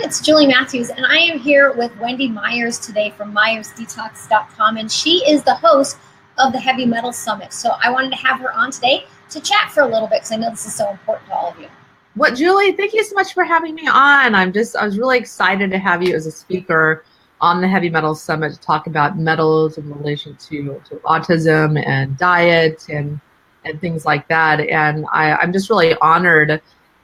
it's Julie Matthews, and I am here with Wendy Myers today from MyersDetox.com, and she is the host of the Heavy Metals Summit. So I wanted to have her on today to chat for a little bit because I know this is so important to all of you. What, Julie, thank you so much for having me on. I was really excited to have you as a speaker on the Heavy Metals Summit to talk about metals in relation to autism and diet and things like that. And I'm just really honored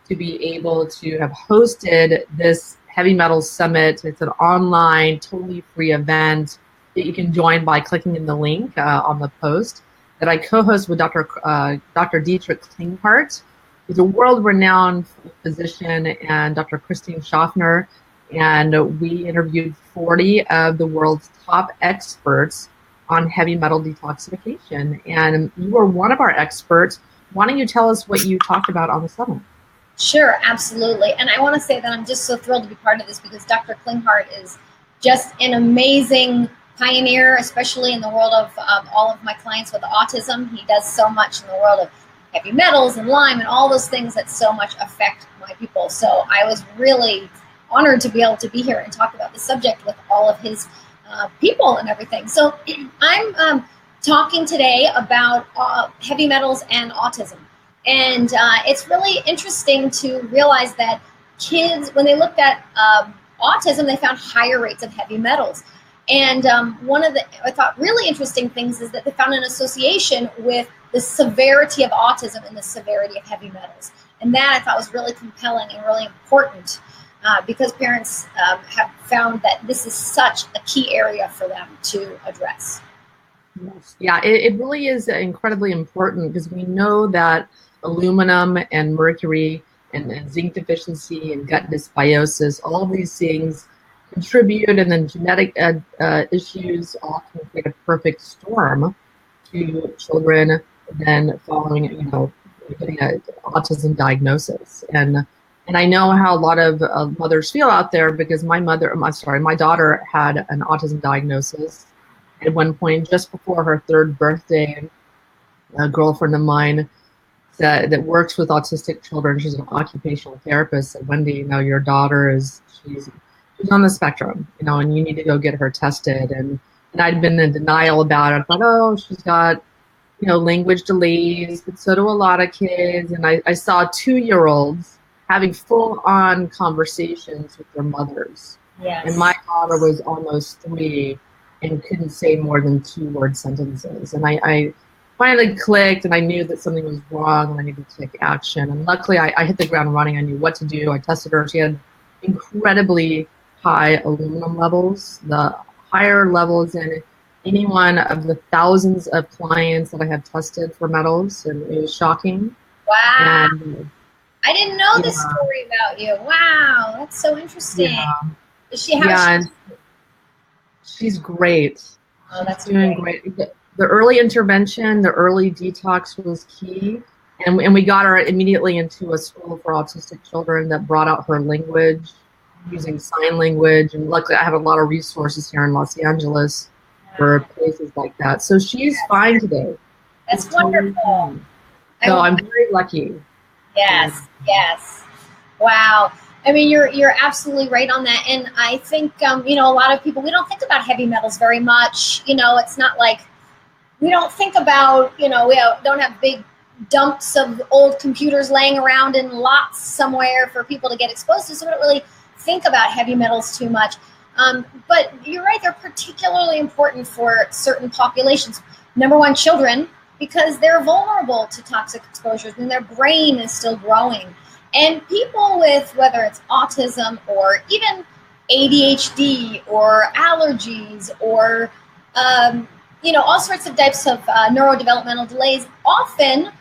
to be able to have hosted this Heavy Metals Summit. It's an online, totally free event that you can join by clicking in the link on the post that I co-host with Dr. Dietrich Klinghardt. He's a world-renowned physician, and Dr. Christine Schaffner, and we interviewed 40 of the world's top experts on heavy metal detoxification. And you were one of our experts. Why don't you tell us what you talked about on the summit? Sure, absolutely. And I want to say that I'm just so thrilled to be part of this because Dr. Klinghardt is just an amazing pioneer, especially in the world of all of my clients with autism. He does so much in the world of heavy metals and Lyme and all those things that so much affect my people. So I was really honored to be able to be here and talk about the subject with all of his people and everything. So I'm talking today about heavy metals and autism. And it's really interesting to realize that kids, when they looked at autism, they found higher rates of heavy metals. And one of the, I thought, really interesting things is that they found an association with the severity of autism and the severity of heavy metals. And that I thought was really compelling and really important because parents have found that this is such a key area for them to address. Yeah, it really is incredibly important because we know that aluminum and mercury and zinc deficiency and gut dysbiosis, all of these things contribute, and then genetic issues often create a perfect storm to children then following, getting an autism diagnosis. And I know how a lot of mothers feel out there because my daughter had an autism diagnosis at one point just before her 3rd birthday. A girlfriend of mine that works with autistic children, she's an occupational therapist, said, Wendy, your daughter she's on the spectrum, and you need to go get her tested. And I'd been in denial about it. I thought, oh, she's got, language delays, but so do a lot of kids. And I saw 2-year-olds having full-on conversations with their mothers. Yes. And my daughter was almost 3 and couldn't say more than 2-word sentences. And I finally clicked, and I knew that something was wrong and I needed to take action. And luckily, I hit the ground running. I knew what to do. I tested her. She had incredibly high aluminum levels, the higher levels in any one of the thousands of clients that I have tested for metals, and it was shocking. Wow. And, I didn't know this story about you. Wow, that's so interesting. Yeah. Is she she's great. Oh, that's doing great. The early intervention, the early detox was key. And we got her immediately into a school for autistic children that brought out her language using sign language. And luckily, I have a lot of resources here in Los Angeles for places like that. So she's fine today. That's wonderful. Totally, so I'm very lucky. Yes, yes. Wow. I mean, you're absolutely right on that. And I think, a lot of people, we don't think about heavy metals very much. It's not like we don't think about, we don't have big dumps of old computers laying around in lots somewhere for people to get exposed to. So we don't really think about heavy metals too much. But you're right, they're particularly important for certain populations. Number one, children, because they're vulnerable to toxic exposures when their brain is still growing. And people with, whether it's autism or even ADHD or allergies or, all sorts of types of neurodevelopmental delays, often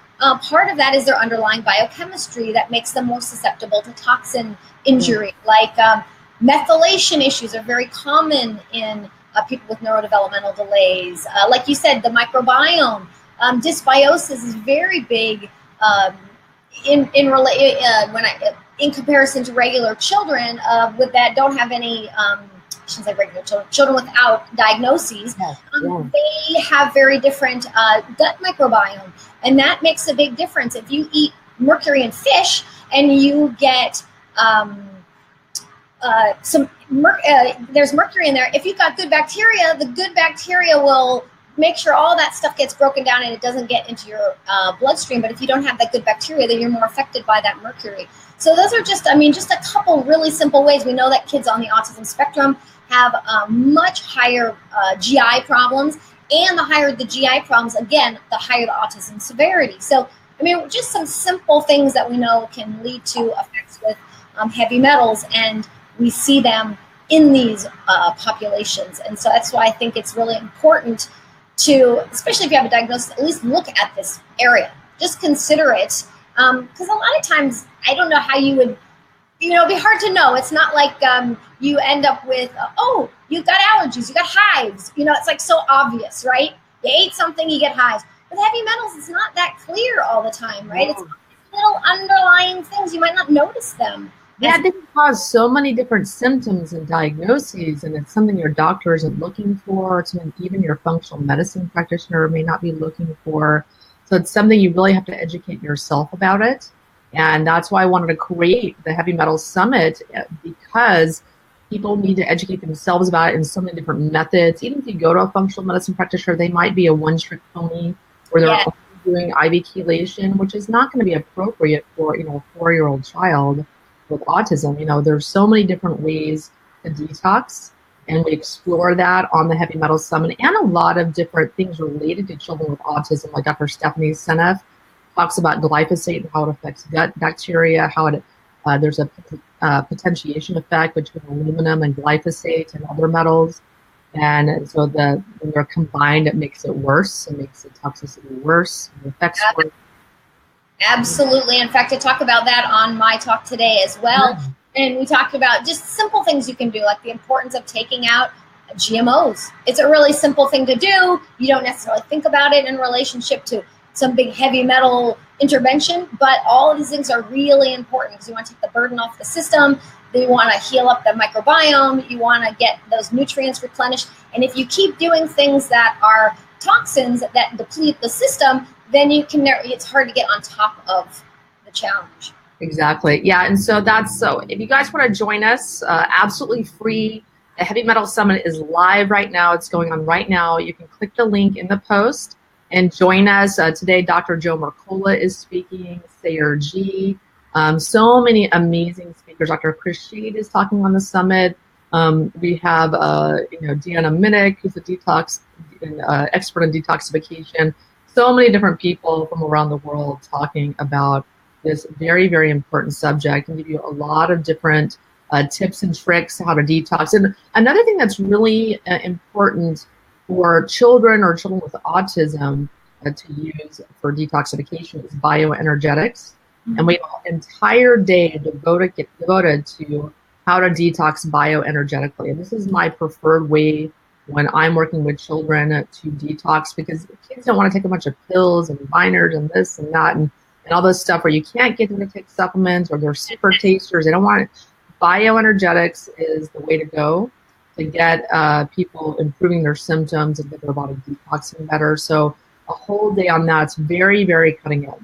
part of that is their underlying biochemistry that makes them more susceptible to toxin injury. Like methylation issues are very common in people with neurodevelopmental delays. Like you said, the microbiome. Dysbiosis is very big in comparison to regular children with that don't have any. I shouldn't say regular children without diagnoses. They have very different gut microbiome, and that makes a big difference. If you eat mercury in fish and you get there's mercury in there. If you've got good bacteria, the good bacteria will make sure all that stuff gets broken down and it doesn't get into your bloodstream. But if you don't have that good bacteria, then you're more affected by that mercury. So those are just a couple really simple ways. We know that kids on the autism spectrum have much higher GI problems, and the higher the GI problems, again, the higher the autism severity. So, just some simple things that we know can lead to effects with heavy metals, and we see them in these populations. And so that's why I think it's really important to, especially if you have a diagnosis, at least look at this area. Just consider it. Because a lot of times, I don't know how you would, it'd be hard to know. It's not like you end up with, oh, you've got allergies, you got hives. It's like so obvious, right? You ate something, you get hives. With heavy metals, it's not that clear all the time, right? It's little underlying things. You might not notice them. Yeah, they can cause so many different symptoms and diagnoses, and it's something your doctor isn't looking for. It's something even your functional medicine practitioner may not be looking for. So it's something you really have to educate yourself about it. And that's why I wanted to create the Heavy Metals Summit, because people need to educate themselves about it in so many different methods. Even if you go to a functional medicine practitioner, they might be a one-trick pony where they're only doing IV chelation, which is not going to be appropriate for, a 4-year-old child with autism. There's so many different ways to detox, and we explore that on the Heavy Metals Summit, and a lot of different things related to children with autism, like Dr. Stephanie Seneff talks about glyphosate and how it affects gut bacteria, how there's a potentiation effect between aluminum and glyphosate and other metals. And so when they're combined, it makes it worse. It makes the toxicity worse. It affects worse. Absolutely. In fact, I talk about that on my talk today as well. Yeah. And we talked about just simple things you can do, like the importance of taking out GMOs. It's a really simple thing to do. You don't necessarily think about it in relationship to some big heavy metal intervention, but all of these things are really important because you want to take the burden off the system. You want to heal up the microbiome. You want to get those nutrients replenished. And if you keep doing things that are toxins that deplete the system, then it's hard to get on top of the challenge. Exactly. Yeah. And so if you guys want to join us, absolutely free. The Heavy Metal Summit is live right now. It's going on right now. You can click the link in the post and join us. Today, Dr. Joe Mercola is speaking, Sayer G. So many amazing speakers. Dr. Chris Shade is talking on the summit. We have, Deanna Minnick, who's a detox expert in detoxification. So many different people from around the world talking about this very, very important subject, and give you a lot of different tips and tricks how to detox. And another thing that's really important for children or children with autism to use for detoxification is bioenergetics. Mm-hmm. And we have an entire day devoted to how to detox bioenergetically. And this is my preferred way when I'm working with children to detox, because kids don't want to take a bunch of pills and binders and this and that and all this stuff where you can't get them to take supplements, or they're super tasters. They don't want it. Bioenergetics is the way to go to get people improving their symptoms and get their body detoxing better. So a whole day on that. It's very, very cutting edge.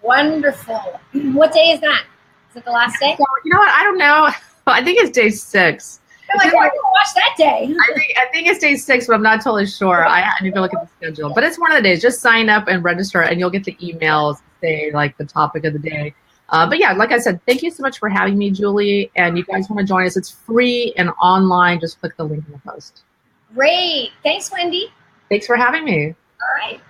Wonderful. What day is that? Is it the last day? So, you know what? I don't know. I think it's day 6. I'm like, I'm going to watch that day. I think it's day 6, but I'm not totally sure. I need to look at the schedule. But it's one of the days. Just sign up and register, and you'll get the emails say like the topic of the day. But yeah, like I said, thank you so much for having me, Julie. And you guys want to join us? It's free and online. Just click the link in the post. Great. Thanks, Wendy. Thanks for having me. All right.